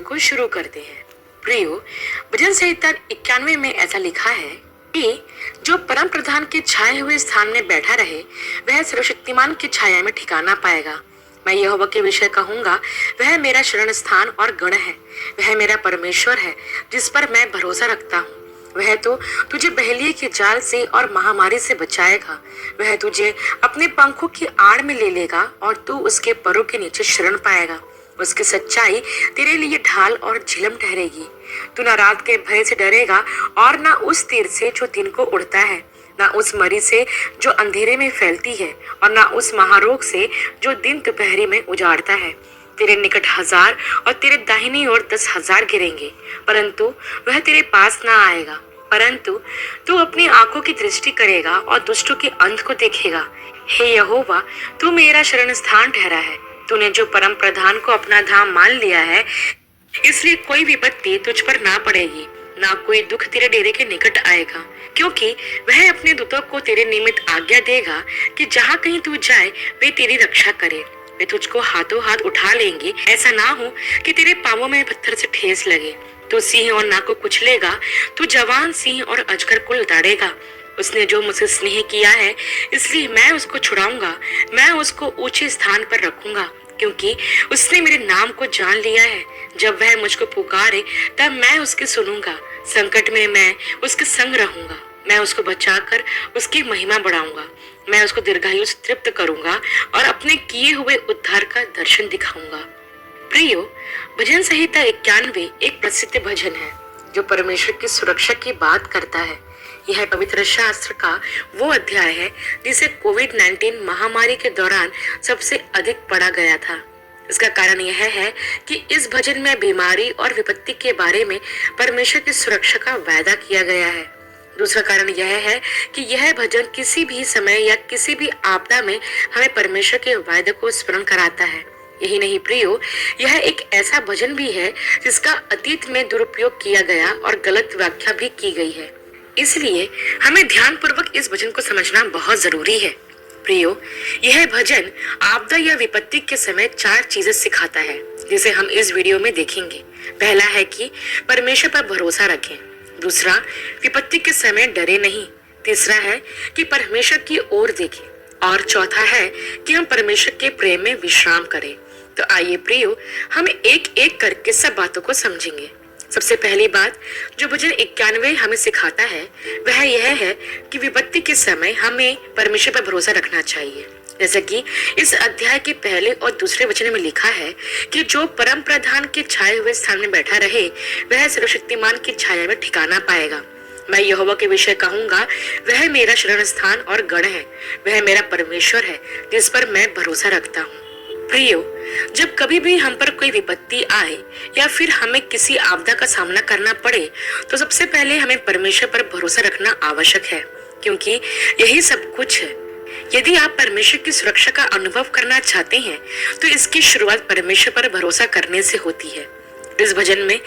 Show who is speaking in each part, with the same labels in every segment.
Speaker 1: को शुरू करते हैं। प्रियो, भजन संहिता 91 में ऐसा लिखा है कि जो परम प्रधान के छाए हुए स्थान में बैठा रहे वह सर्वशक्तिमान की छाया में ठिकाना पाएगा। मैं यहोवा के विषय कहूंगा, वह मेरा शरण स्थान और गण है। वह मेरा परमेश्वर है जिस पर मैं भरोसा रखता हूँ। वह तो तुझे बहेलिये के जाल से और महामारी से बचाएगा। वह तुझे अपने पंखों की आड़ में ले लेगा और तू उसके परों के नीचे शरण पाएगा। उसकी सच्चाई तेरे लिए ढाल और झिलम ठहरेगी। तू न रात के भय से डरेगा और न उस तीर से जो दिन को उड़ता है, न उस मरी से जो अंधेरे में फैलती है और न उस महारोग से जो दिन दोपहरी में उजाड़ता है। तेरे निकट 1000 और तेरे दाहिनी ओर 10,000 गिरेंगे, परंतु वह तेरे पास ना आएगा। परंतु तू अपनी आंखों की दृष्टि करेगा और दुष्टों के अंत को देखेगा। हे यहोवा, तू मेरा शरण स्थान ठहरा है। तूने जो परम प्रधान को अपना धाम मान लिया है, इसलिए कोई विपत्ति तुझ पर ना पड़ेगी, ना कोई दुख तेरे डेरे के निकट आएगा, क्योंकि वह अपने दूतों को तेरे निमित्त आज्ञा देगा कि जहाँ कहीं तू जाए वे तेरी रक्षा करे। वे तुझको हाथों हाथ उठा लेंगे, ऐसा ना हो कि तेरे पांवों में पत्थर से ठेस लगे। तू सिंह और नाग को कुचलेगा, तू जवान सिंह और अजगर को लताड़ेगा। उसने जो मुझसे स्नेह किया है, इसलिए मैं उसको छुड़ाऊंगा। मैं उसको ऊंचे स्थान पर रखूंगा, क्योंकि उसने मेरे नाम को जान लिया है। जब वह मुझको पुकारे तब मैं उसकी सुनूंगा। संकट में मैं उसके संग रहूंगा। मैं उसको बचाकर उसकी महिमा बढ़ाऊंगा। मैं उसको दीर्घायु से तृप्त करूंगा और अपने किए हुए उद्धार का दर्शन दिखाऊंगा। प्रियो, भजन संहिता 91 एक प्रसिद्ध भजन है जो परमेश्वर की सुरक्षा की बात करता है। यह पवित्र शास्त्र का वो अध्याय है जिसे कोविड-19 महामारी के दौरान सबसे अधिक पढ़ा गया था। इसका कारण यह है कि इस भजन में बीमारी और विपत्ति के बारे में परमेश्वर की सुरक्षा का वायदा किया गया है। दूसरा कारण यह है कि यह भजन किसी भी समय या किसी भी आपदा में हमें परमेश्वर के वायदे को स्मरण कराता है। यही नहीं प्रियो, यह एक ऐसा भजन भी है जिसका अतीत में दुरुपयोग किया गया और गलत व्याख्या भी की गई है। इसलिए हमें ध्यान पूर्वक इस भजन को समझना बहुत जरूरी है। प्रियो, यह भजन आपदा या विपत्ति के समय 4 चीजें सिखाता है जिसे हम इस वीडियो में देखेंगे। पहला है कि परमेश्वर पर भरोसा रखें। दूसरा, विपत्ति के समय डरे नहीं। तीसरा है कि परमेश्वर की ओर देखें और चौथा है कि हम परमेश्वर के प्रेम में विश्राम करें। तो आइए प्रियो, हम एक एक करके सब बातों को समझेंगे। सबसे पहली बात जो भजन 91 हमें सिखाता है वह यह है कि विपत्ति के समय हमें परमेश्वर पर भरोसा रखना चाहिए। जैसा कि इस अध्याय के पहले और दूसरे वचन में लिखा है कि जो परम प्रधान के छाए हुए स्थान में बैठा रहे वह सर्वशक्तिमान की छाया में ठिकाना पाएगा। मैं यहोवा के विषय कहूंगा, वह मेरा शरण स्थान और गण है। वह मेरा परमेश्वर है जिस पर मैं भरोसा रखता हूँ। प्रियो, जब कभी भी हम पर कोई विपत्ति आए या फिर हमें किसी आपदा का सामना करना पड़े तो सबसे पहले हमें परमेश्वर पर भरोसा रखना आवश्यक है, क्योंकि यही सब कुछ है। यदि आप परमेश्वर की सुरक्षा का अनुभव करना चाहते हैं तो इसकी शुरुआत परमेश्वर पर भरोसा करने से होती है। इस भजन में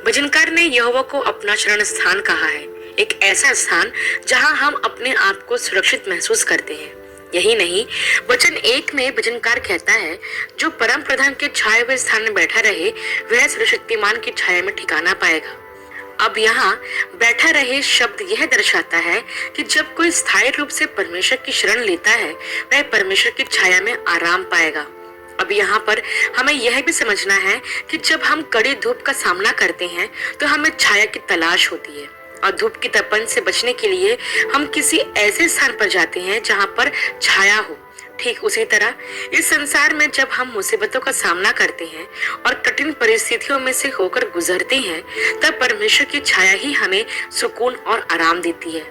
Speaker 1: भजनकार ने यहोवा को अपना शरण स्थान कहा है, एक ऐसा स्थान जहां हम अपने आप को सुरक्षित महसूस करते हैं। यही नहीं, वचन 1 में भजनकार कहता है जो परम प्रधान के छाए हुए स्थान में बैठा रहे वह सर्वशक्तिमान की छाया में ठिकाना पाएगा। अब यहाँ बैठा रहे शब्द यह दर्शाता है कि जब कोई स्थायी रूप से परमेश्वर की शरण लेता है वह परमेश्वर की छाया में आराम पाएगा। अब यहाँ पर हमें यह भी समझना है कि जब हम कड़ी धूप का सामना करते हैं तो हमें छाया की तलाश होती है और धूप की तपन से बचने के लिए हम किसी ऐसे स्थान पर जाते हैं जहाँ पर छाया हो। ठीक उसी तरह इस संसार में जब हम मुसीबतों का सामना करते हैं और कठिन परिस्थितियों में से होकर गुजरते हैं तब परमेश्वर की छाया ही हमें सुकून और आराम देती है।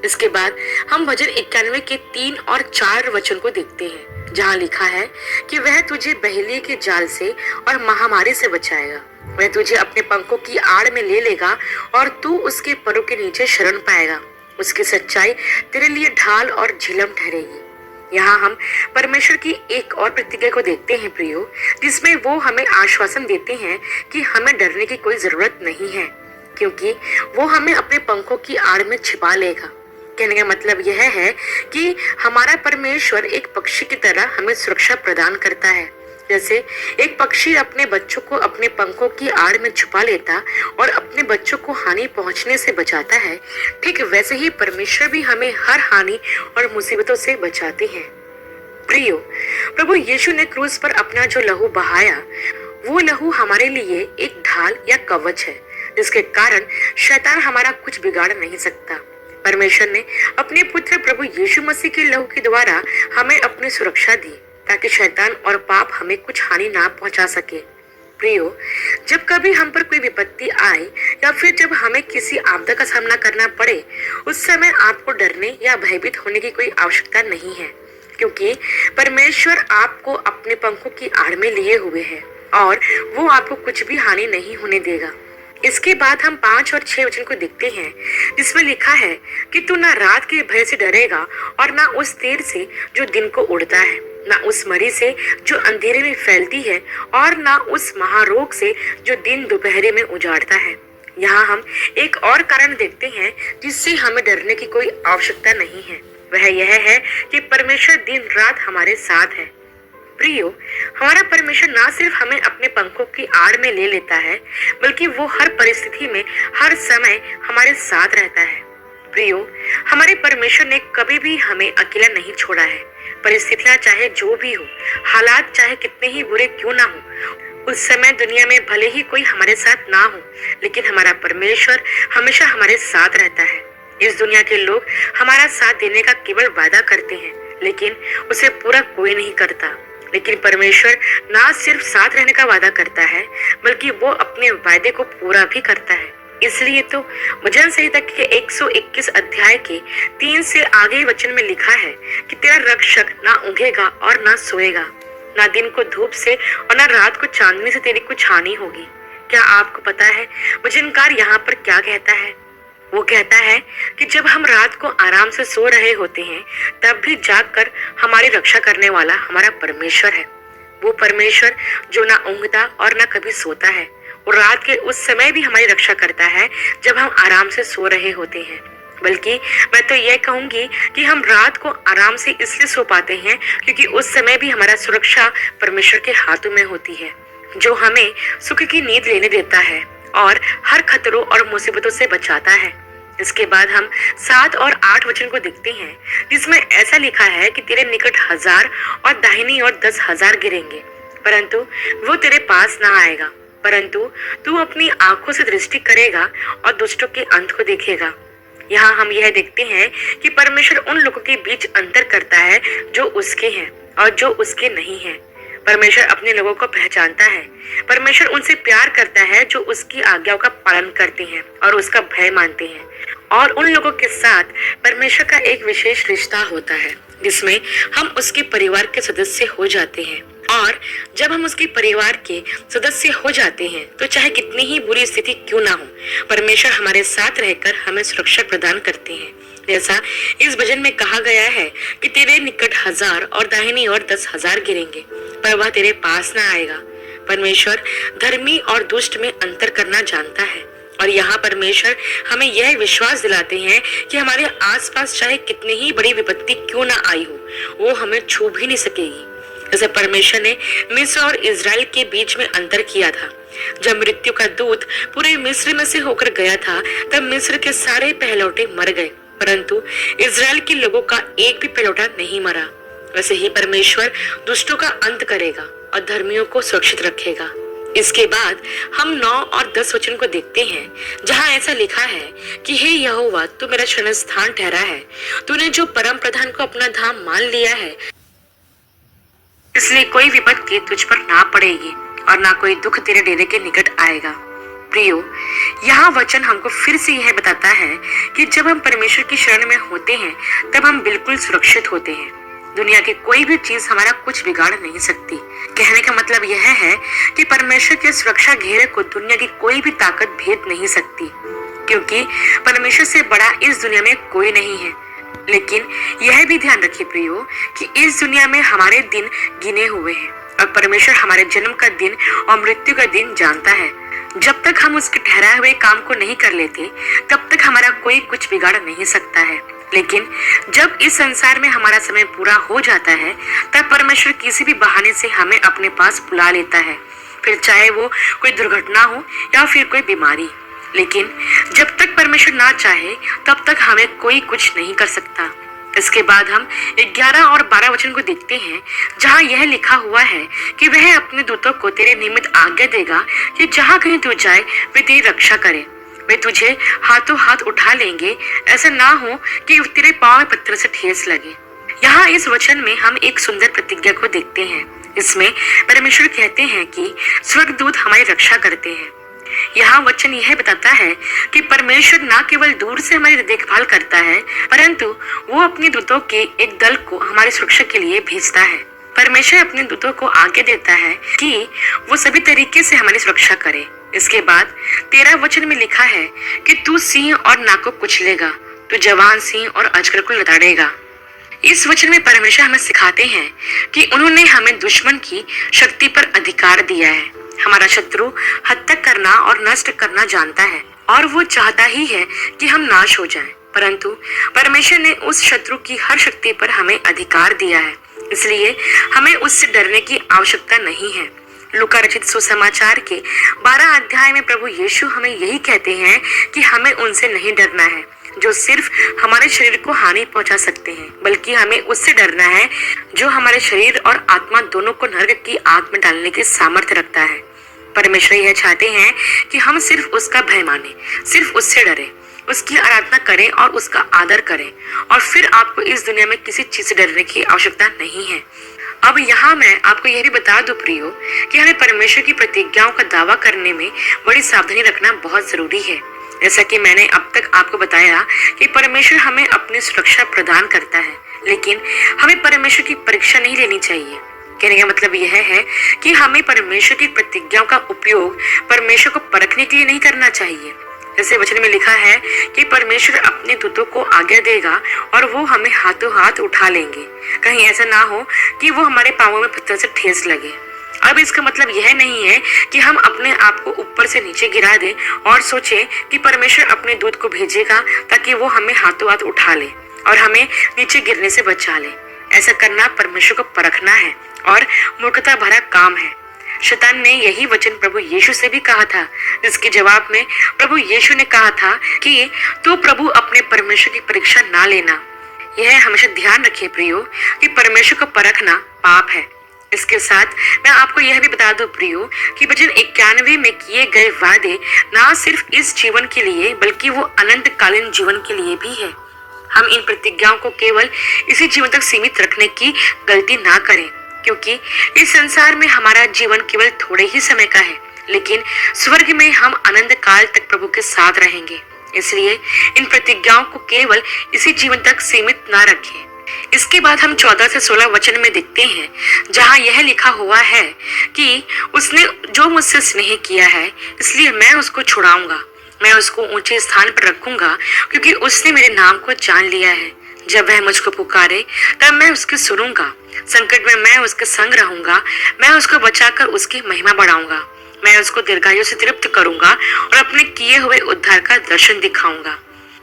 Speaker 1: इसके बाद हम भजन 91 के 3 और 4 वचन को देखते हैं जहाँ लिखा है कि वह तुझे बहेलिये के जाल से और महामारी से बचाएगा। वह तुझे अपने पंखों की आड़ में ले लेगा और तू उसके परों के नीचे शरण पाएगा। उसकी सच्चाई तेरे लिए ढाल और झिलम ठहरेगी। यहाँ हम परमेश्वर की एक और प्रतिज्ञा को देखते हैं प्रियो, जिसमें वो हमें आश्वासन देते हैं कि हमें डरने की कोई जरूरत नहीं है, क्योंकि वो हमें अपने पंखों की आड़ में छिपा लेगा। कहने का मतलब यह है कि हमारा परमेश्वर एक पक्षी की तरह हमें सुरक्षा प्रदान करता है। जैसे एक पक्षी अपने बच्चों को अपने पंखों की आड़ में छुपा लेता और अपने बच्चों को हानि पहुंचने से बचाता है, ठीक वैसे ही परमेश्वर भी हमें हर हानि और मुसीबतों से बचाते हैं। प्रियो, प्रभु यीशु ने क्रूस पर अपना जो लहू बहाया, वो लहू हमारे लिए एक ढाल या कवच है, जिसके कारण शैतान हमारा कुछ बिगाड़ नहीं सकता। परमेश्वर ने अपने पुत्र प्रभु यीशु मसीह के लहू के द्वारा हमें अपनी सुरक्षा दी, ताकि शैतान और पाप हमें कुछ हानि ना पहुंचा सके। प्रियो, जब कभी हम पर कोई विपत्ति आए या फिर जब हमें किसी आपदा का सामना करना पड़े, उस समय आपको डरने या भयभीत होने की कोई आवश्यकता नहीं है, क्योंकि परमेश्वर आपको अपने पंखों की आड़ में लिए हुए है और वो आपको कुछ भी हानि नहीं होने देगा। इसके बाद हम 5 और 6 वचन को देखते हैं, जिसमें लिखा है कि तू ना रात के भय से डरेगा और ना उस तीर से जो दिन को उड़ता है, ना उस मरी से जो अंधेरे में फैलती है और ना उस महारोग से जो दिन दोपहरे में उजाड़ता है। यहाँ हम एक और कारण देखते हैं जिससे हमें डरने की कोई आवश्यकता नहीं है। वह यह है कि परमेश्वर दिन रात हमारे साथ है। प्रियो, हमारा परमेश्वर ना सिर्फ हमें अपने पंखों की आड़ में ले लेता है, बल्कि वो हर परिस्थिति में हर समय हमारे साथ रहता है। प्रियो, हमारे परमेश्वर ने कभी भी हमें अकेला नहीं छोड़ा है। परिस्थितियां चाहे जो भी हो, हालात चाहे कितने ही बुरे क्यों ना हो, उस समय दुनिया में भले ही कोई हमारे साथ ना हो, लेकिन हमारा परमेश्वर हमेशा हमारे साथ रहता है। इस दुनिया के लोग हमारा साथ देने का केवल वादा करते हैं, लेकिन उसे पूरा कोई नहीं करता। लेकिन परमेश्वर ना सिर्फ साथ रहने का वादा करता है, बल्कि वो अपने वायदे को पूरा भी करता है। इसलिए तो भजन संहिता के 121 अध्याय के 3 से आगे वचन में लिखा है कि तेरा रक्षक ना ऊँघेगा और ना सोएगा, ना दिन को धूप से और ना रात को चांदनी से तेरी कुछ हानि होगी। क्या आपको पता है वचनकार यहाँ पर क्या कहता है? वो कहता है कि जब हम रात को आराम से सो रहे होते हैं, तब भी जागकर हमारी रक्षा करने वाला हमारा परमेश्वर है। वो परमेश्वर जो ना ऊँघता और ना कभी सोता है, वो रात के उस समय भी हमारी रक्षा करता है जब हम आराम से सो रहे होते हैं। बल्कि मैं तो यह कहूंगी कि हम रात को आराम से इसलिए सो पाते हैं क्योंकि उस समय भी हमारा सुरक्षा परमेश्वर के हाथों में होती है, जो हमें सुख की नींद लेने देता है और हर खतरों और मुसीबतों से बचाता है। इसके बाद हम 7 और 8 वचन को देखते हैं, जिसमें ऐसा लिखा है कि तेरे निकट 1000 और दाहिनी ओर 10,000 गिरेंगे, परंतु वो तेरे पास ना आएगा। परंतु तू अपनी आंखों से दृष्टि करेगा और दुष्टों के अंत को देखेगा। यहाँ हम यह देखते हैं कि परमेश्वर उन लोगों के बीच अंतर करता है जो उसके हैं और जो उसके नहीं हैं। परमेश्वर अपने लोगों को पहचानता है। परमेश्वर उनसे प्यार करता है जो उसकी आज्ञाओं का पालन करते हैं और उसका भय मानते हैं। और उन लोगों के साथ परमेश्वर का एक विशेष रिश्ता होता है, जिसमें हम उसके परिवार के सदस्य हो जाते हैं। और जब हम उसके परिवार के सदस्य हो जाते हैं, तो चाहे कितनी ही बुरी स्थिति क्यों ना हो, परमेश्वर हमारे साथ रहकर हमें सुरक्षा प्रदान करते हैं। जैसा इस भजन में कहा गया है कि तेरे निकट 1000 और दाहिनी ओर 10,000 गिरेंगे, पर वह तेरे पास ना आएगा। परमेश्वर धर्मी और दुष्ट में अंतर करना जानता है, और यहाँ परमेश्वर हमें यह विश्वास दिलाते हैं कि हमारे आसपास चाहे कितनी ही बड़ी विपत्ति क्यों ना आई हो, वो हमें छू भी नहीं सकेगी। जैसे परमेश्वर ने मिस्र और इजराइल के बीच में अंतर किया था। जब मृत्यु का दूत पूरे मिस्र में से होकर गया था, तब मिस्र के सारे पहलौठे मर गए, परंतु इजराइल के लोगों का एक भी पहलौठा नहीं मरा। वैसे ही परमेश्वर दुष्टों का अंत करेगा और धर्मियों को सुरक्षित रखेगा। इसके बाद हम 9 और 10 वचन को देखते हैं, जहाँ ऐसा लिखा है कि हे यहोवा, तू मेरा शरण स्थान ठहरा है। तूने जो परम प्रधान को अपना धाम मान लिया है, इसलिए कोई विपत्ति तुझ पर ना पड़ेगी और ना कोई दुख तेरे डेरे के निकट आएगा। प्रियो, यहाँ वचन हमको फिर से यह बताता है कि जब हम परमेश्वर की शरण में होते हैं, तब हम बिल्कुल सुरक्षित होते हैं। दुनिया की कोई भी चीज हमारा कुछ बिगाड़ नहीं सकती। कहने का मतलब यह है कि परमेश्वर के सुरक्षा घेरे को दुनिया की कोई भी ताकत भेद नहीं सकती, क्योंकि परमेश्वर से बड़ा इस दुनिया में कोई नहीं है। लेकिन यह भी ध्यान रखिए प्रियो कि इस दुनिया में हमारे दिन गिने हुए हैं और परमेश्वर हमारे जन्म का दिन और मृत्यु का दिन जानता है। जब तक हम उसके ठहराए हुए काम को नहीं कर लेते, तब तक हमारा कोई कुछ बिगाड़ नहीं सकता है। लेकिन जब इस संसार में हमारा समय पूरा हो जाता है तब परमेश्वर किसी भी बहाने से हमें अपने पास बुला लेता है, फिर चाहे वो कोई दुर्घटना हो या फिर कोई बीमारी। लेकिन जब तक परमेश्वर ना चाहे तब तक हमें कोई कुछ नहीं कर सकता। इसके बाद हम 11 और 12 वचन को देखते हैं, जहाँ यह लिखा हुआ है कि वह अपने दूतों को तेरे निमित्त आज्ञा देगा कि जहाँ कहीं तू जाए वे तेरी रक्षा करे। वे तुझे हाथों हाथ उठा लेंगे, ऐसा ना हो कि तेरे पाँव में पत्थर से ठेस लगे। यहाँ इस वचन में हम एक सुंदर प्रतिज्ञा को देखते हैं। इसमें परमेश्वर कहते हैं कि स्वर्गदूत हमारी रक्षा करते हैं। यहाँ वचन यह बताता है कि परमेश्वर न केवल दूर से हमारी देखभाल करता है, परंतु वो अपने दूतों के एक दल को हमारी सुरक्षा के लिए भेजता है। परमेश्वर अपने दूतों को आज्ञा देता है कि वो सभी तरीके से हमारी सुरक्षा करे। इसके बाद 13 वचन में लिखा है कि तू सिंह और नाग को कुचलेगा, तू जवान सिंह और अजगर को लताड़ेगा। इस वचन में परमेश्वर हमें सिखाते हैं कि उन्होंने हमें दुश्मन की शक्ति पर अधिकार दिया है। हमारा शत्रु हत्या करना और नष्ट करना जानता है और वो चाहता ही है कि हम नाश हो जाएं, परंतु परमेश्वर ने उस शत्रु की हर शक्ति पर हमें अधिकार दिया है, इसलिए हमें उससे डरने की आवश्यकता नहीं है। लूका रचित सुसमाचार के 12 अध्याय में प्रभु यीशु हमें यही कहते हैं कि हमें उनसे नहीं डरना है जो सिर्फ हमारे शरीर को हानि पहुंचा सकते हैं, बल्कि हमें उससे डरना है जो हमारे शरीर और आत्मा दोनों को नरक की आग में डालने की सामर्थ्य रखता है। परमेश्वर यह चाहते हैं कि हम सिर्फ उसका भय माने, सिर्फ उससे डरे, उसकी आराधना करें और उसका आदर करें, और फिर आपको इस दुनिया में किसी चीज से डरने की आवश्यकता नहीं है। अब यहाँ मैं आपको यह भी बता दूं प्रियो कि हमें परमेश्वर की प्रतिज्ञाओं का दावा करने में बड़ी सावधानी रखना बहुत जरूरी है। जैसा कि मैंने अब तक आपको बताया कि परमेश्वर हमें अपनी सुरक्षा प्रदान करता है, लेकिन हमें परमेश्वर की परीक्षा नहीं लेनी चाहिए। कहने का मतलब यह है कि हमें परमेश्वर की प्रतिज्ञाओं का उपयोग परमेश्वर को परखने के लिए नहीं करना चाहिए। जैसे वचन में लिखा है कि परमेश्वर अपने दूतों को आज्ञा देगा और वो हमें हाथों हाथ उठा लेंगे। कहीं ऐसा ना हो कि वो हमारे पांवों में पत्थर से ठेस लगे। अब इसका मतलब यह नहीं है कि हम अपने आप को ऊपर से नीचे गिरा दें और सोचें कि परमेश्वर अपने दूत को भेजेगा ताकि वो हमें हाथों हाथ उठा ले और हमें नीचे गिरने से बचा ले। ऐसा करना परमेश्वर को परखना है और मूर्खता भरा काम है। शैतान ने यही वचन प्रभु यीशु से भी कहा था, जिसके जवाब में प्रभु यीशु ने कहा था कि तू प्रभु अपने परमेश्वर की परीक्षा ना लेना। यह हमेशा ध्यान रखिए प्रियो कि परमेश्वर को परखना पाप है। इसके साथ मैं आपको यह भी बता दूं प्रियो कि वचन 91 में किए गए वादे ना सिर्फ इस जीवन के लिए बल्कि वो अनंत कालीन जीवन के लिए भी है। हम इन प्रतिज्ञाओं को केवल इसी जीवन तक सीमित रखने की गलती ना करें, क्योंकि इस संसार में हमारा जीवन केवल थोड़े ही समय का है, लेकिन स्वर्ग में हम अनंत काल तक प्रभु के साथ रहेंगे। इसलिए इन प्रतिज्ञाओं को केवल इसी जीवन तक सीमित ना रखें। इसके बाद हम 14 से 16 वचन में देखते हैं, जहाँ यह लिखा हुआ है कि उसने जो मुझसे स्नेह किया है इसलिए मैं उसको छुड़ाऊंगा, मैं उसको ऊंचे स्थान पर रखूंगा, क्योंकि उसने मेरे नाम को जान लिया है। जब वह मुझको पुकारे तब मैं उसकी सुनूंगा, संकट में मैं उसके संग रहूंगा, मैं उसको बचाकर उसकी महिमा बढ़ाऊंगा, मैं उसको दीर्घायु से तृप्त करूंगा और अपने किए हुए उद्धार का दर्शन दिखाऊंगा।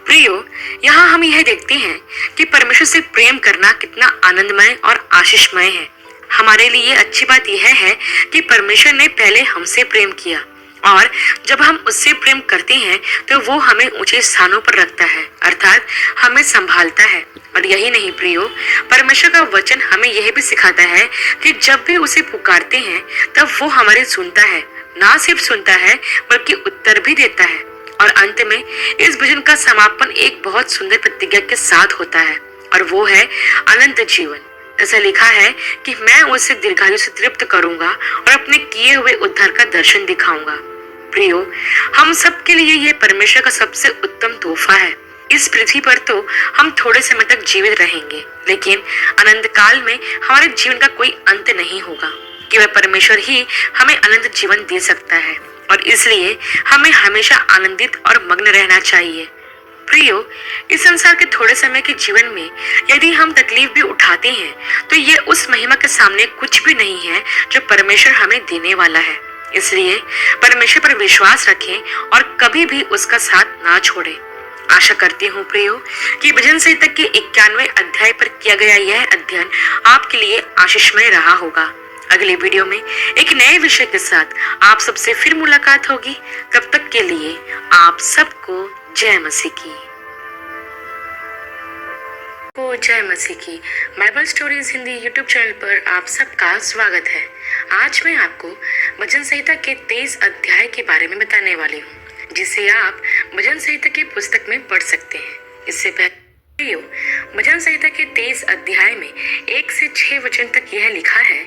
Speaker 1: प्रियो, यहाँ हम यह देखते हैं कि परमेश्वर से प्रेम करना कितना आनंदमय और आशीषमय है। हमारे लिए अच्छी बात यह है कि परमेश्वर ने पहले हमसे प्रेम किया और जब हम उससे प्रेम करते हैं तो वो हमें ऊंचे स्थानों पर रखता है, अर्थात हमें संभालता है। और यही नहीं प्रियो, परमेश्वर का वचन हमें यह भी सिखाता है कि जब भी उसे पुकारते हैं तब वो हमारी सुनता है, ना सिर्फ सुनता है बल्कि उत्तर भी देता है। और अंत में इस भजन का समापन एक बहुत सुंदर प्रतिज्ञा के साथ होता है और वो है अनंत जीवन। ऐसा लिखा है कि मैं उसे दीर्घायु से तृप्त करूंगा और अपने किए हुए उद्धार का दर्शन दिखाऊंगा। प्रियो, हम सब के लिए यह परमेश्वर का सबसे उत्तम तोहफा है। इस पृथ्वी पर तो हम थोड़े समय तक जीवित रहेंगे, लेकिन अनंत काल में हमारे जीवन का कोई अंत नहीं होगा। केवल परमेश्वर ही हमें अनंत जीवन दे सकता है और इसलिए हमें हमेशा आनंदित और मग्न रहना चाहिए। प्रियो, इस संसार के थोड़े समय के जीवन में यदि हम तकलीफ भी उठाते हैं तो ये उस महिमा के सामने कुछ भी नहीं है जो परमेश्वर हमें देने वाला है। इसलिए परमेश्वर पर विश्वास रखें और कभी भी उसका साथ ना छोड़ें। आशा करती हूँ प्रियो कि भजन संहिता के 91वें अध्याय पर किया गया यह अध्ययन आपके लिए आशीषमय रहा होगा। अगले वीडियो में एक नए विषय के साथ आप सबसे फिर मुलाकात होगी। तब तक के लिए आप सबको जय मसीह की। जय मसीह की। Bible stories Hindi YouTube channel पर आप सबका स्वागत है। आज मैं आपको भजन संहिता के 23 अध्याय के बारे में बताने वाली हूँ, जिसे आप भजन संहिता की पुस्तक में पढ़ सकते हैं। इससे पहले भजन संहिता के 23 अध्याय में 1 से 6 वचन तक यह लिखा है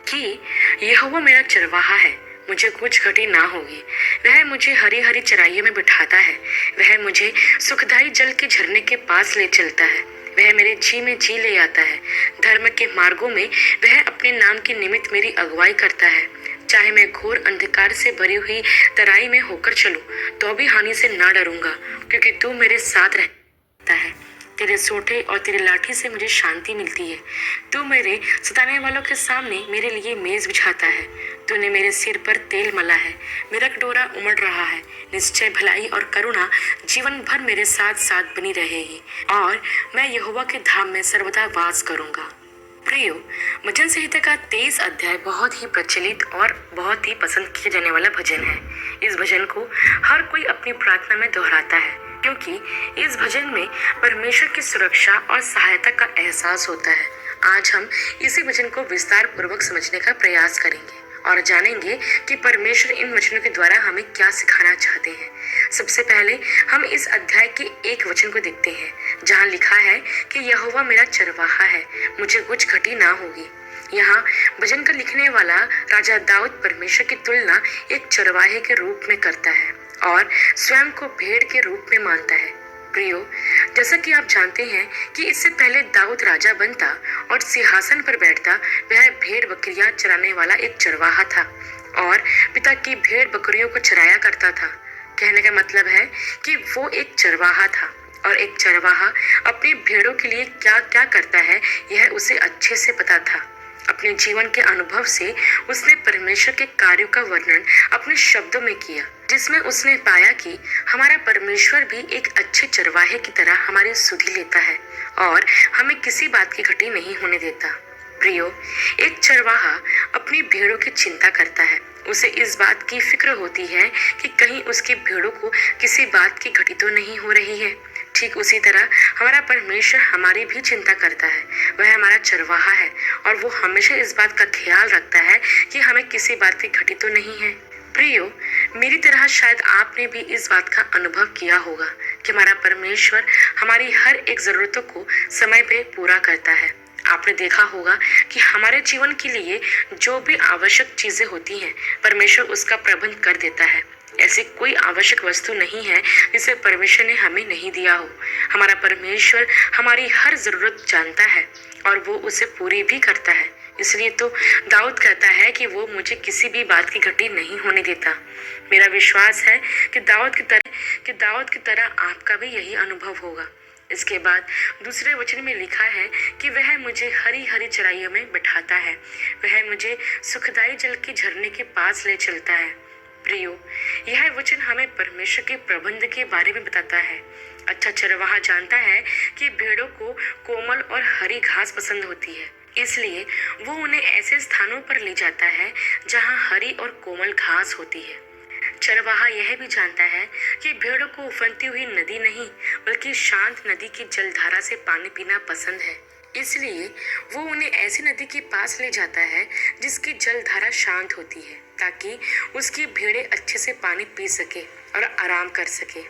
Speaker 1: कि यहोवा मेरा चरवाहा है, मुझे कुछ घटी ना होगी। वह मुझे हरी हरी चराइयों में बिठाता है, वह मुझे सुखदाई जल के झरने के पास ले चलता है, वह मेरे जी में जी ले आता है। धर्म के मार्गों में वह अपने नाम के निमित्त मेरी अगुवाई करता है। चाहे मैं घोर अंधकार से भरी हुई तराई में होकर चलूं, तो भी हानि से ना डरूंगा, क्योंकि तू मेरे साथ रहता है। तेरे सोटे और तेरे लाठी से मुझे शांति मिलती है। तू मेरे सताने वालों के सामने मेरे लिए मेज बिछाता है। तूने मेरे सिर पर तेल मला है, मेरा कटोरा उमड़ रहा है। निश्चय भलाई और करुणा जीवन भर मेरे साथ साथ बनी रहेगी, और मैं यहोवा के धाम में सर्वदा वास करूंगा। प्रियो, भजन संहिता का 23 अध्याय बहुत ही प्रचलित और बहुत ही पसंद किया जाने वाला भजन है। इस भजन को हर कोई अपनी प्रार्थना में दोहराता है, क्योंकि इस भजन में परमेश्वर की सुरक्षा और सहायता का एहसास होता है। आज हम इसी भजन को विस्तार पूर्वक समझने का प्रयास करेंगे और जानेंगे कि परमेश्वर इन वचनों के द्वारा हमें क्या सिखाना चाहते हैं। सबसे पहले हम इस अध्याय के एक वचन को देखते हैं, जहाँ लिखा है कि यहोवा मेरा चरवाहा है, मुझे कुछ घटी ना होगी। यहाँ भजन का लिखने वाला राजा दाऊद परमेश्वर की तुलना एक चरवाहे के रूप में करता है और स्वयं को भेड़ के रूप में मानता है। प्रियो, जैसा कि आप जानते हैं कि इससे पहले दाऊद राजा बनता और सिंहासन पर बैठता, वह भेड़ बकरियां चराने वाला एक चरवाहा था और पिता की भेड़ बकरियों को चराया करता था। कहने का मतलब है कि वो एक चरवाहा था, और एक चरवाहा अपनी भेड़ों के लिए क्या क्या करता है यह उसे अच्छे से पता था। अपने जीवन के अनुभव से उसने परमेश्वर के कार्यों का वर्णन अपने शब्दों में किया, जिसमें उसने पाया कि हमारा परमेश्वर भी एक अच्छे चरवाहे की तरह हमारी सुधि लेता है और हमें किसी बात की घटी नहीं होने देता। प्रियो, एक चरवाहा अपनी भेड़ों की चिंता करता है। उसे इस बात की फिक्र होती है कि कहीं उसकी भेड़ों को किसी बात की घटी तो नहीं हो रही है। ठीक उसी तरह हमारा परमेश्वर हमारी भी चिंता करता है। वह हमारा चरवाहा है और वो हमेशा इस बात का ख्याल रखता है कि हमें किसी बात की घटी तो नहीं है। प्रियो, मेरी तरह शायद आपने भी इस बात का अनुभव किया होगा कि हमारा परमेश्वर हमारी हर एक जरूरतों को समय पे पूरा करता है। आपने देखा होगा कि हमारे जीवन के लिए जो भी आवश्यक चीजें होती हैं, परमेश्वर उसका प्रबंध कर देता है। ऐसी कोई आवश्यक वस्तु नहीं है जिसे परमेश्वर ने हमें नहीं दिया हो। हमारा परमेश्वर हमारी हर जरूरत जानता है और वो उसे पूरी भी करता है। इसलिए तो दाऊद कहता है कि वो मुझे किसी भी बात की घटी नहीं होने देता। मेरा विश्वास है कि दाऊद की तरह आपका भी यही अनुभव होगा। इसके बाद दूसरे वचन में लिखा है कि वह मुझे हरी हरी चराइयों में बिठाता है, वह मुझे सुखदाई जल के झरने के पास ले चलता है। प्रियो, यह वचन हमें परमेश्वर के प्रबंध के बारे में बताता है। अच्छा चरवाहा जानता है कि भेड़ों को कोमल और हरी घास पसंद होती है, इसलिए वो उन्हें ऐसे स्थानों पर ले जाता है जहाँ हरी और कोमल घास होती है। चरवाहा यह भी जानता है कि भेड़ों को उफनती हुई नदी नहीं, बल्कि शांत नदी की जलधारा से पानी पीना पसंद है। इसलिए वो उन्हें ऐसी नदी के पास ले जाता है जिसकी जलधारा शांत होती है, ताकि उसकी भेड़ें अच्छे से पानी पी सके और आराम कर सके।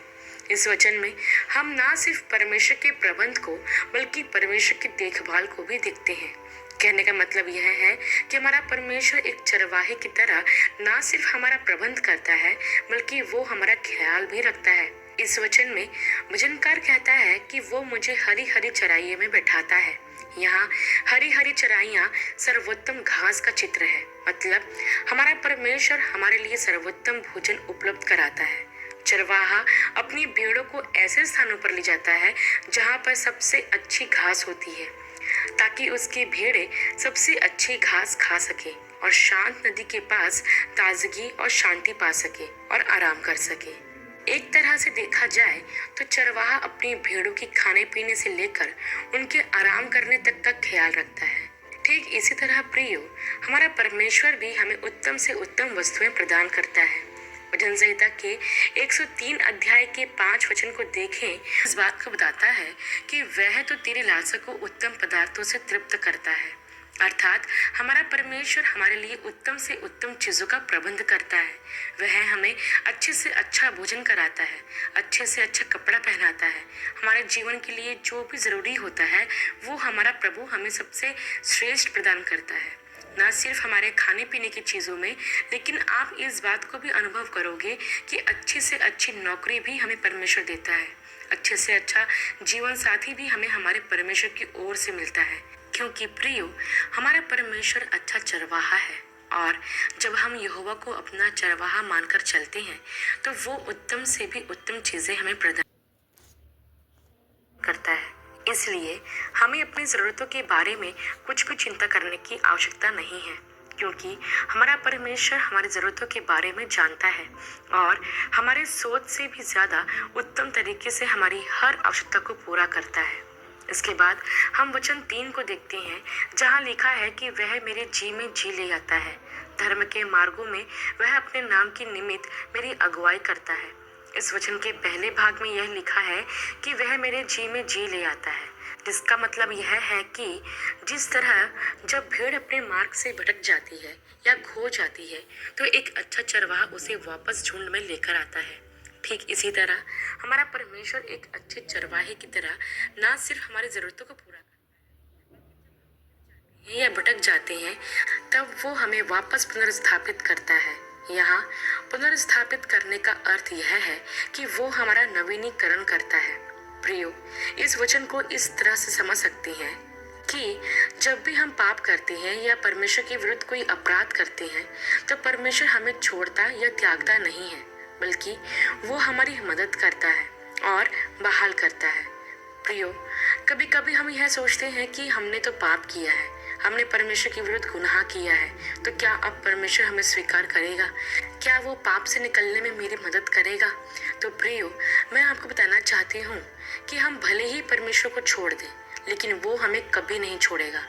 Speaker 1: इस वचन में हम ना सिर्फ परमेश्वर के प्रबंध को, बल्कि परमेश्वर की देखभाल को भी देखते हैं। कहने का मतलब यह है कि हमारा परमेश्वर एक चरवाहे की तरह ना सिर्फ हमारा प्रबंध करता है, बल्कि वो हमारा ख्याल भी रखता है। इस वचन में भजनकार कहता है कि वो मुझे हरी हरी चराइयों में बैठाता है। यहाँ हरी हरी चराइयाँ सर्वोत्तम घास का चित्र है, मतलब हमारा परमेश्वर हमारे लिए सर्वोत्तम भोजन उपलब्ध कराता है। चरवाहा अपनी भेड़ों को ऐसे स्थानों पर ले जाता है जहाँ पर सबसे अच्छी घास होती है, ताकि उसकी भेड़ें सबसे अच्छी घास खा सके और शांत नदी के पास ताजगी और शांति पा सके और आराम कर सके। एक तरह से देखा जाए तो चरवाहा अपनी भेड़ों की खाने पीने से लेकर उनके आराम करने तक का ख्याल रखता है। ठीक इसी तरह प्रियो, हमारा परमेश्वर भी हमें उत्तम से उत्तम वस्तुएं प्रदान करता है। भजन संहिता के 103 अध्याय के 5 वचन को देखें, इस बात को बताता है कि वह तो तेरी लालसा को उत्तम पदार्थों से तृप्त करता है। अर्थात हमारा परमेश्वर हमारे लिए उत्तम से उत्तम चीजों का प्रबंध करता है। वह हमें अच्छे से अच्छा भोजन कराता है, अच्छे से अच्छा कपड़ा पहनाता है। हमारे जीवन के लिए जो भी जरूरी होता है वो हमारा प्रभु हमें सबसे श्रेष्ठ प्रदान करता है। न सिर्फ हमारे खाने पीने की चीज़ों में, लेकिन आप इस बात को भी अनुभव करोगे कि अच्छी से अच्छी नौकरी भी हमें परमेश्वर देता है। अच्छे से अच्छा जीवन साथी भी हमें हमारे परमेश्वर की ओर से मिलता है, क्योंकि प्रियो, हमारा परमेश्वर अच्छा चरवाहा है। और जब हम यहोवा को अपना चरवाहा मानकर चलते हैं तो वो उत्तम से भी उत्तम चीज़ें हमें प्रदान करता है। इसलिए हमें अपनी ज़रूरतों के बारे में कुछ भी चिंता करने की आवश्यकता नहीं है, क्योंकि हमारा परमेश्वर हमारी ज़रूरतों के बारे में जानता है और हमारे सोच से भी ज़्यादा उत्तम तरीके से हमारी हर आवश्यकता को पूरा करता है। इसके बाद हम वचन 3 को देखते हैं, जहाँ लिखा है कि वह मेरे जी में जी ले आता है। धर्म के मार्गों में वह अपने नाम की निमित्त मेरी अगुवाई करता है। इस वचन के पहले भाग में यह लिखा है कि वह मेरे जी में जी ले आता है, जिसका मतलब यह है कि जिस तरह जब भेड़ अपने मार्ग से भटक जाती है या खो जाती है तो एक अच्छा चरवाहा उसे वापस झुंड में लेकर आता है, ठीक इसी तरह हमारा परमेश्वर एक अच्छे चरवाहे की तरह ना सिर्फ हमारी जरूरतों को पूरा या भटक जाते हैं, तब वो हमें वापस पुनर्स्थापित करता है। यहाँ पुनर्स्थापित करने का अर्थ यह है कि वो हमारा नवीनीकरण करता है। प्रियो, इस वचन को इस तरह से समझ सकते हैं कि जब भी हम पाप करते हैं या परमेश्वर के विरुद्ध कोई अपराध करते हैं तो परमेश्वर हमें छोड़ता या त्यागता नहीं है, बल्कि वो हमारी मदद करता है और बहाल करता है। प्रियो, कभी कभी हम यह सोचते हैं कि हमने तो पाप किया है, हमने परमेश्वर के विरुद्ध गुनाह किया है, तो क्या अब परमेश्वर हमें स्वीकार करेगा? क्या वो पाप से निकलने में मेरी मदद करेगा? तो प्रियो, मैं आपको बताना चाहती हूँ कि हम भले ही परमेश्वर को छोड़ दें, लेकिन वो हमें कभी नहीं छोड़ेगा।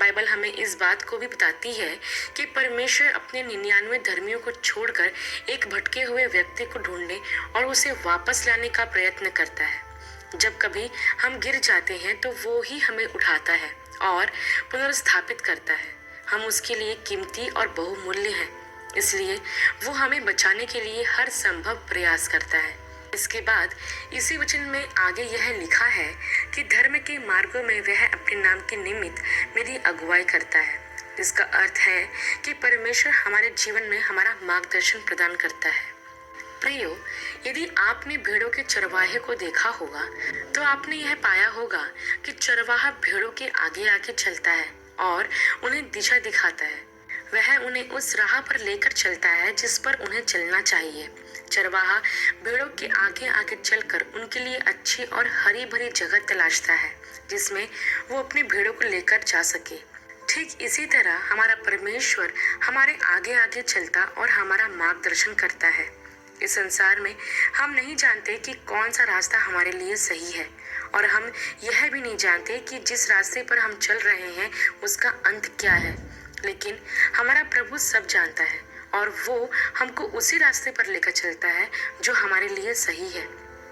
Speaker 1: बाइबल हमें इस बात को भी बताती है कि परमेश्वर अपने 99 धर्मियों को छोड़कर एक भटके हुए व्यक्ति को ढूंढने और उसे वापस लाने का प्रयत्न करता है। जब कभी हम गिर जाते हैं तो वो ही हमें उठाता है और पुनर्स्थापित करता है। हम उसके लिए कीमती और बहुमूल्य हैं, इसलिए वो हमें बचाने के लिए हर संभव प्रयास करता है। इसके बाद इसी वचन में आगे यह लिखा है कि धर्म के मार्गों में वह अपने नाम के निमित्त मेरी अगुवाई करता है। इसका अर्थ है कि परमेश्वर हमारे जीवन में हमारा मार्गदर्शन प्रदान करता है। प्रियो, यदि आपने भेड़ों के चरवाहे को देखा होगा तो आपने यह पाया होगा कि चरवाहा भेड़ों के आगे आगे चलता है और उन्हें दिशा दिखाता है। वह उन्हें उस राह पर लेकर चलता है जिस पर उन्हें चलना चाहिए। चरवाहा भेड़ों के आगे आगे चलकर उनके लिए अच्छी और हरी भरी जगह तलाशता है जिसमें वो अपनी भेड़ों को लेकर जा सके। ठीक इसी तरह हमारा परमेश्वर हमारे आगे आगे चलता और हमारा मार्गदर्शन करता है। इस संसार में हम नहीं जानते कि कौन सा रास्ता हमारे लिए सही है, और हम यह भी नहीं जानते कि जिस रास्ते पर हम चल रहे हैं उसका अंत क्या है, लेकिन हमारा प्रभु सब जानता है और वो हमको उसी रास्ते पर लेकर चलता है जो हमारे लिए सही है।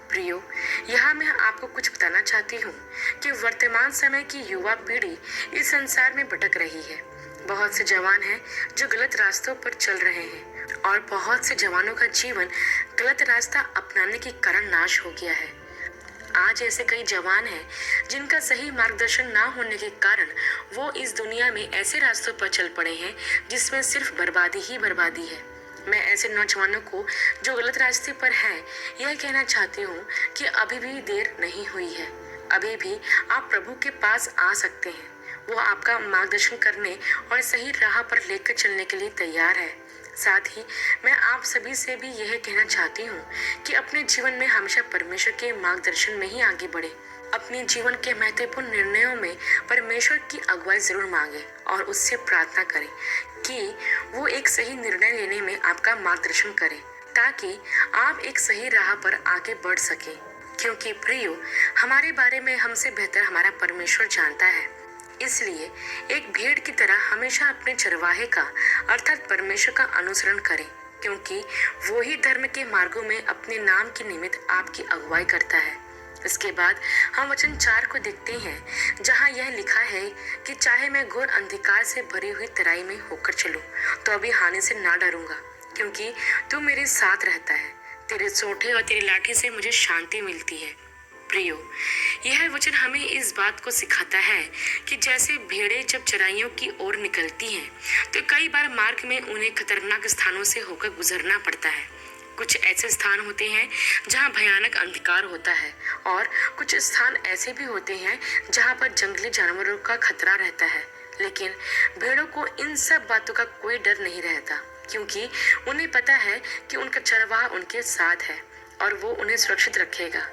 Speaker 1: प्रियो, यहाँ मैं आपको कुछ बताना चाहती हूँ कि वर्तमान समय की युवा पीढ़ी इस संसार में भटक रही है। बहुत से जवान हैं जो गलत रास्तों पर चल रहे हैं और बहुत से जवानों का जीवन गलत रास्ता अपनाने के कारण नाश हो गया है। आज ऐसे कई जवान हैं जिनका सही मार्गदर्शन ना होने के कारण वो इस दुनिया में ऐसे रास्तों पर चल पड़े हैं जिसमें सिर्फ बर्बादी ही बर्बादी है। मैं ऐसे नौजवानों को जो गलत रास्ते पर हैं यह कहना चाहती हूँ कि अभी भी देर नहीं हुई है। अभी भी आप प्रभु के पास आ सकते हैं। वो आपका मार्गदर्शन करने और सही राह पर लेकर चलने के लिए तैयार है। साथ ही मैं आप सभी से भी यह कहना चाहती हूँ कि अपने जीवन में हमेशा परमेश्वर के मार्गदर्शन में ही आगे बढ़े। अपने जीवन के महत्वपूर्ण निर्णयों में परमेश्वर की अगुवाई जरूर मांगे और उससे प्रार्थना करें कि वो एक सही निर्णय लेने में आपका मार्गदर्शन करे। ताकि आप एक सही राह पर आगे बढ़ सके। क्योंकि प्रियो, हमारे बारे में हमसे बेहतर हमारा परमेश्वर जानता है। इसलिए एक भेड़ की तरह हमेशा अपने चरवाहे का अर्थात परमेश्वर का अनुसरण करें, क्योंकि वो ही धर्म के मार्गों में अपने नाम के निमित्त आपकी अगुवाई करता है। इसके बाद हम वचन 4 को देखते हैं, जहाँ यह लिखा है कि चाहे मैं घोर अंधकार से भरी हुई तराई में होकर चलूं, तो अभी हानि से ना डरूंगा, क्योंकि तू मेरे साथ रहता है। तेरे सोंठे और तेरी लाठी से मुझे शांति मिलती है। प्रियो, यह वचन हमें इस बात को सिखाता है कि जैसे भेड़ें जब चराइयों की ओर निकलती हैं, तो कई बार मार्ग में उन्हें खतरनाक स्थानों से होकर गुजरना पड़ता है। कुछ ऐसे स्थान होते हैं जहां भयानक अंधकार होता है, और कुछ स्थान ऐसे भी होते हैं जहां पर जंगली जानवरों का खतरा रहता है। लेकिन भेड़ों को इन सब बातों का कोई डर नहीं रहता, क्योंकि उन्हें पता है कि उनका चरवाहा उनके साथ है और वो उन्हें सुरक्षित रखेगा।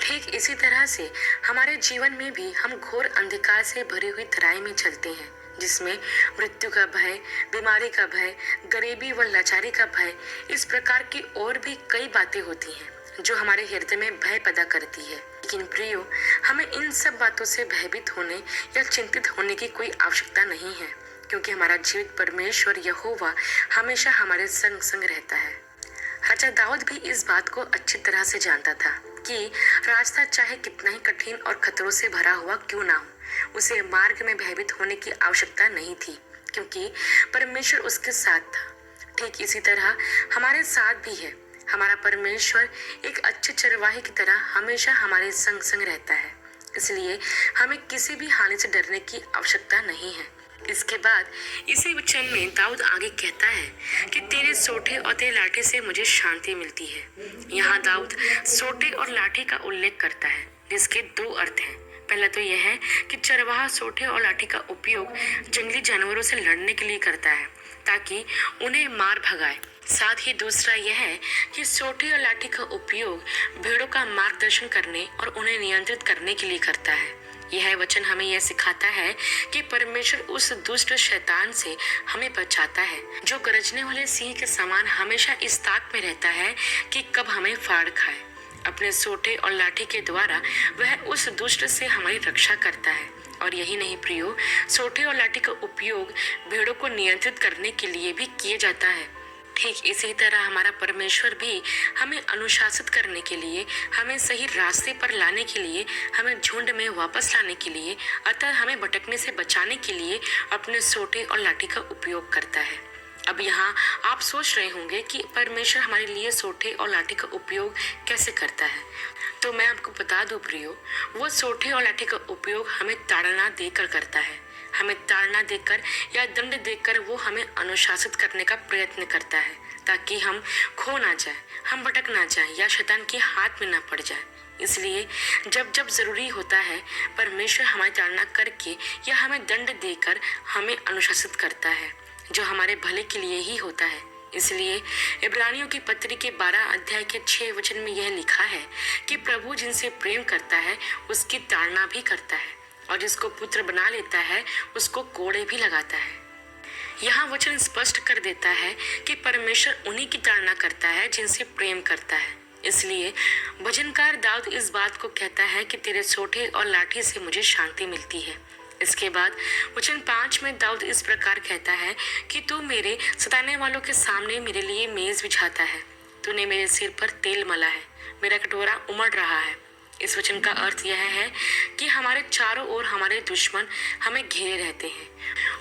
Speaker 1: ठीक इसी तरह से हमारे जीवन में भी हम घोर अंधकार से भरी हुई तराई में चलते हैं, जिसमें मृत्यु का भय, बीमारी का भय, गरीबी व लाचारी का भय, इस प्रकार की और भी कई बातें होती हैं जो हमारे हृदय में भय पैदा करती है। लेकिन प्रियो, हमें इन सब बातों से भयभीत होने या चिंतित होने की कोई आवश्यकता नहीं है, क्योंकि हमारा जीवित परमेश्वर यहोवा हमेशा हमारे संग संग रहता है। राजा दाऊद भी इस बात को अच्छी तरह से जानता था कि रास्ता चाहे कितना ही कठिन और खतरों से भरा हुआ क्यों ना हो, उसे मार्ग में भयभीत होने की आवश्यकता नहीं थी, क्योंकि परमेश्वर उसके साथ था। ठीक इसी तरह हमारे साथ भी है। हमारा परमेश्वर एक अच्छे चरवाहे की तरह हमेशा हमारे संग संग रहता है। इसलिए हमें किसी भी हानि से डरने की आवश्यकता नहीं है। इसके बाद इसी वचन में दाऊद आगे कहता है कि तेरे सोंठे और तेरे लाठी से मुझे शांति मिलती है। यहाँ दाऊद सोंठे और लाठी का उल्लेख करता है, जिसके दो अर्थ हैं। पहला तो यह है कि चरवाहा सोंठे और लाठी का उपयोग जंगली जानवरों से लड़ने के लिए करता है, ताकि उन्हें मार भगाए। साथ ही दूसरा यह है कि सोंठे और लाठी का उपयोग भेड़ों का मार्गदर्शन करने और उन्हें नियंत्रित करने के लिए करता है। यह वचन हमें यह सिखाता है कि परमेश्वर उस दुष्ट शैतान से हमें बचाता है, जो गरजने वाले सिंह के समान हमेशा इस ताक में रहता है कि कब हमें फाड़ खाए। अपने सोंठे और लाठी के द्वारा वह उस दुष्ट से हमारी रक्षा करता है। और यही नहीं प्रियो, सोंठे और लाठी का उपयोग भेड़ों को नियंत्रित करने के लिए भी किया जाता है। ठीक इसी तरह हमारा परमेश्वर भी हमें अनुशासित करने के लिए, हमें सही रास्ते पर लाने के लिए, हमें झुंड में वापस लाने के लिए, अतः हमें भटकने से बचाने के लिए अपने सोंठे और लाठी का उपयोग करता है। अब यहाँ आप सोच रहे होंगे कि परमेश्वर हमारे लिए सोंठे और लाठी का उपयोग कैसे करता है। तो मैं आपको बता दूं प्रियो, वो सोंठे और लाठी का उपयोग हमें ताड़ना देकर करता है। हमें ताड़ना देकर या दंड देकर वो हमें अनुशासित करने का प्रयत्न करता है, ताकि हम खो ना जाए, हम भटक ना जाए या शैतान के हाथ में ना पड़ जाए। इसलिए जब जब जरूरी होता है, परमेश्वर हमारी ताड़ना करके या हमें दंड देकर हमें अनुशासित करता है, जो हमारे भले के लिए ही होता है। इसलिए इब्रानियों की पत्री के 12 अध्याय के 6 वचन में यह लिखा है कि प्रभु जिनसे प्रेम करता है उसकी ताड़ना भी करता है, और जिसको पुत्र बना लेता है उसको कोड़े भी लगाता है। यहाँ वचन स्पष्ट कर देता है कि परमेश्वर उन्हीं की ताड़ना करता है जिनसे प्रेम करता है। इसलिए भजनकार दाऊद इस बात को कहता है कि तेरे सोंठे और लाठी से मुझे शांति मिलती है। इसके बाद वचन 5 में दाऊद इस प्रकार कहता है कि तू मेरे सताने वालों के सामने मेरे लिए मेज बिछाता है, तूने मेरे सिर पर तेल मला है, मेरा कटोरा उमड़ रहा है। इस वचन का अर्थ यह है कि हमारे चारों ओर हमारे दुश्मन हमें घेरे रहते हैं।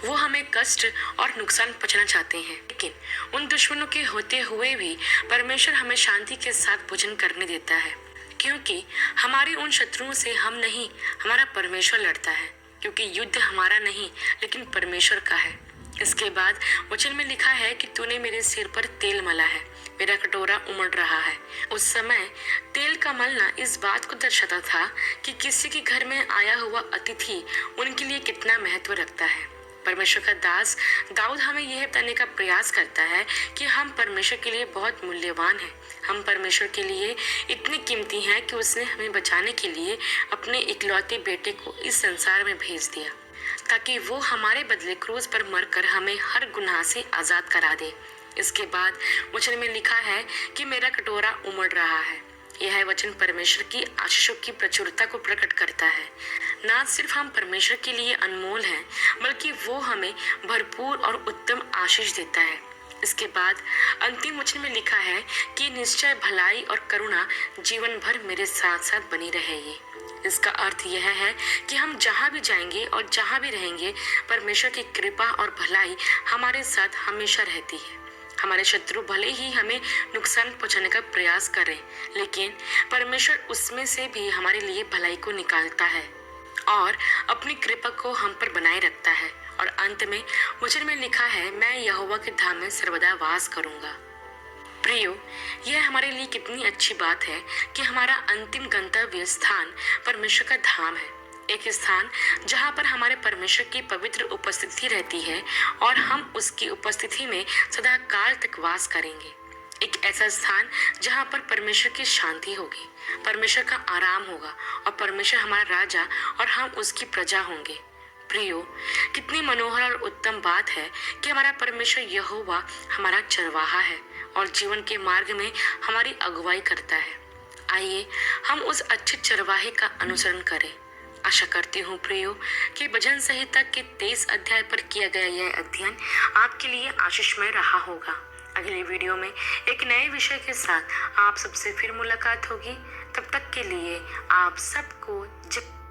Speaker 1: वो हमें कष्ट और नुकसान पहुंचाना चाहते हैं, लेकिन उन दुश्मनों के होते हुए भी परमेश्वर हमें शांति के साथ भोजन करने देता है, क्योंकि हमारे उन शत्रुओं से हम नहीं, हमारा परमेश्वर लड़ता है। क्योंकि युद्ध हमारा नहीं लेकिन परमेश्वर का है। इसके बाद वचन में लिखा है कि तूने मेरे सिर पर तेल मला है, मेरा कटोरा उमड़ रहा है। उस समय तेल का मलना इस बात को दर्शाता था कि किसी के घर में आया हुआ अतिथि उनके लिए कितना महत्व रखता है। परमेश्वर का दास दाऊद हमें यह बताने का प्रयास करता है कि हम परमेश्वर के लिए बहुत मूल्यवान हैं। हम परमेश्वर के लिए इतने कीमती हैं कि उसने हमें बचाने के लिए अपने इकलौते बेटे को इस संसार में भेज दिया, ताकि वो हमारे बदले क्रूस पर मरकर हमें हर गुनाह से आजाद करा दे। इसके बाद वचन में लिखा है कि मेरा कटोरा उमड़ रहा है। यह वचन परमेश्वर की आशीषों की प्रचुरता को प्रकट करता है। ना सिर्फ हम परमेश्वर के लिए अनमोल हैं, बल्कि वो हमें भरपूर और उत्तम आशीष देता है। इसके बाद अंतिम वचन में लिखा है कि निश्चय भलाई और करुणा जीवन भर मेरे साथ साथ बनी रहेगी। इसका अर्थ यह है कि हम जहाँ भी जाएंगे और जहाँ भी रहेंगे, परमेश्वर की कृपा और भलाई हमारे साथ हमेशा रहती है। हमारे शत्रु भले ही हमें नुकसान पहुंचाने का प्रयास करें, लेकिन परमेश्वर उसमें से भी हमारे लिए भलाई को निकालता है और अपनी कृपा को हम पर बनाए रखता है। और अंत में वचन में लिखा है, मैं यहोवा के धाम में सर्वदा वास करूंगा। प्रियो, यह हमारे लिए कितनी अच्छी बात है कि हमारा अंतिम गंतव्य स्थान परमेश्वर का धाम है। एक स्थान जहाँ पर हमारे परमेश्वर की पवित्र उपस्थिति रहती है और हम उसकी उपस्थिति में सदा काल तक वास करेंगे। एक ऐसा स्थान जहाँ पर परमेश्वर की शांति होगी, परमेश्वर का आराम होगा और परमेश्वर हमारा राजा और हम उसकी प्रजा होंगे। प्रियो, कितनी मनोहर और उत्तम बात है कि हमारा परमेश्वर यहोवा हमारा चरवाहा है और जीवन के मार्ग में हमारी अगुवाई करता है। आइए हम उस अच्छे चरवाहे का अनुसरण करें। आशा करती हूँ प्रियो कि भजन संहिता के 23 अध्याय पर किया गया यह अध्ययन आपके लिए आशीषमय रहा होगा। अगले वीडियो में एक नए विषय के साथ आप सबसे फिर मुलाकात होगी। तब तक के लिए आप सबको जब